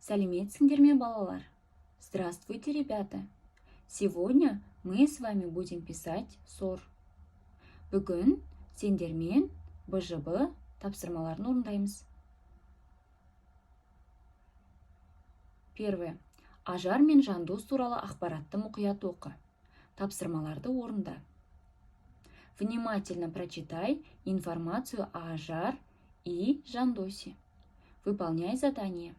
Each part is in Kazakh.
Сәлеметсіңдер ме, балалар? Здравствуйте, ребята! Сегодня мы с вами будем писать СОР. Бүгін сендермен БЖБ тапсырмаларын орындаймыз. Первое. Ажар мен Жандос туралы ақпаратты мұқият оқы. Тапсырмаларды орында. Внимательно прочитай информацию о Ажар и Жандосе. Выполняй задание.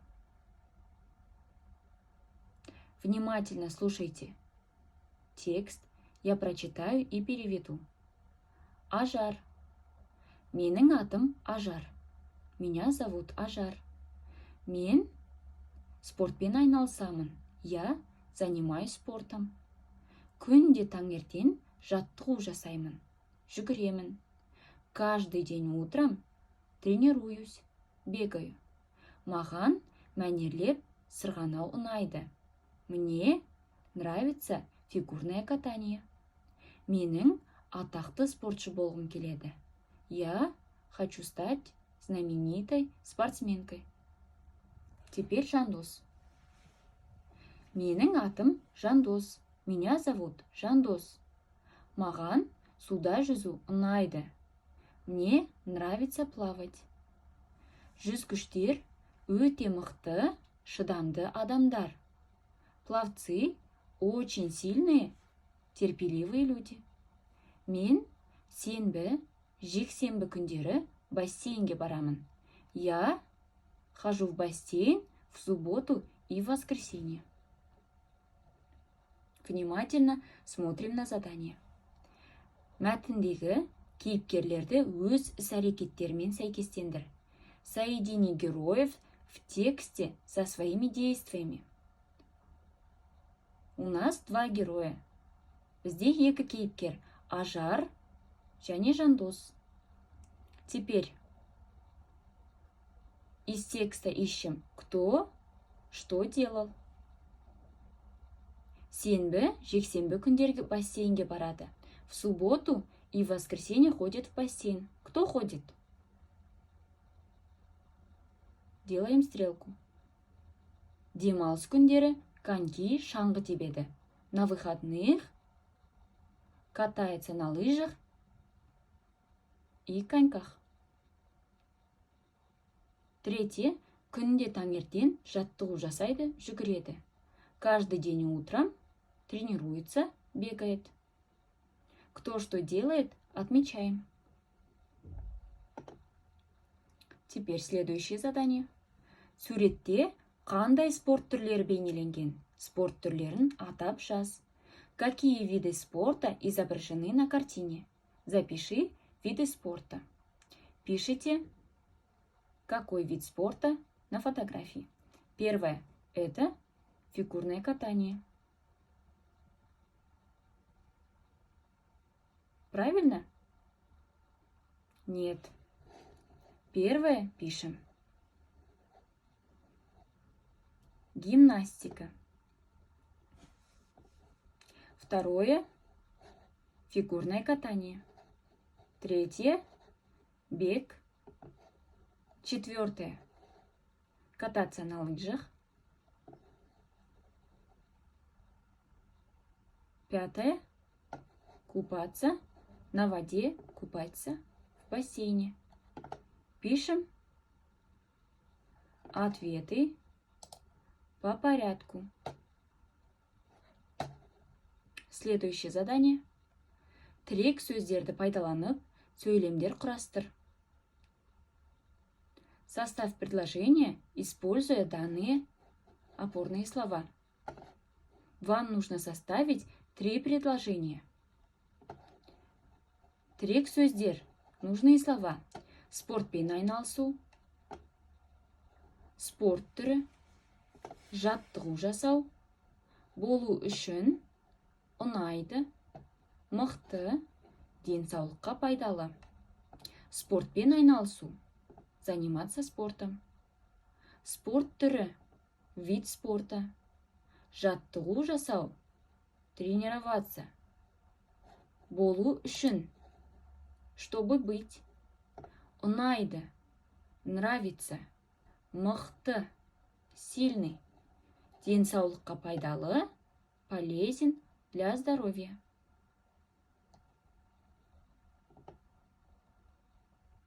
Внимательно слушайте текст, я прочитаю и переведу. Ажар. Менің атым Ажар. Меня зовут Ажар. Мен спортпен айналысамын. Я занимаюсь спортом. Күнде таңертең жаттығу жасаймын. Жүгіремін. Каждый день утром тренируюсь, бегаю. Маған мәнерлеп сырғанау ұнайды. Мне нравится фигурное катание. Менің атақты спортшы болғым келеді. Я хочу стать знаменитой спортсменкой. Теперь Жандос. Менің атым Жандос. Меня зовут Жандос. Маған суда жүзу ұнайды. Мне нравится плавать. Жүзгіштер өте мықты, шыдамды адамдар. Пловцы очень сильные, терпеливые люди. Мен сенбі, жексенбі күндері бассейнге барамын. Я хожу в бассейн в субботу и в воскресенье. Внимательно смотрим на задание. Мәтіндегі кейіпкерлерді өз іс-әрекеттерімен сәйкестендір. Соедини героев в тексте со своими действиями. У нас два героя. Бізде екі кейіпкер, Ажар және Жандос. Теперь из текста ищем, кто что делал. Сенбі, жексенбі күндерге бассейнге барады. В субботу и в воскресенье ходит в бассейн. Кто ходит? Делаем стрелку. Демалыс күндері коньки шаңғы тебеді. На выходных катается на лыжах и коньках. Третье. Күнде таңертең жаттығу жасайды, жүгіреді. Каждый день утром тренируется, бегает. Кто что делает, отмечаем. Теперь следующее задание. Суретте қандай спорт түрлері бейнеленген? Спорт түрлерін атап жаз. Какие виды спорта изображены на картине? Запиши виды спорта. Пишите, какой вид спорта на фотографии. Первое – это фигурное катание. Правильно? Нет. Первое пишем. Гимнастика. Второе – фигурное катание. Третье – бег. Четвертое – кататься на лыжах. Пятое – купаться на воде, купаться в бассейне. Пишем ответы по порядку. Следующее задание. Тірек сөздерді пайдаланып, сөйлемдер құрастыр. Составь предложение, используя данные опорные слова. Вам нужно составить 3 предложения. Тірек сөздер, нужные слова. Спортпен айналысу, спорт түрі, жаттығу жасау, болу үшін, ұнайды, мықты, денсаулыққа пайдалы. Спортпен айналысу, заниматься спортом. Спорт түрі, вид спорта. Жаттығу жасау, тренироваться. Болу үшін, чтобы быть. Ұнайды, нравится, мықты, сильный. Денсаулыққа пайдалы, полезен для здоровья.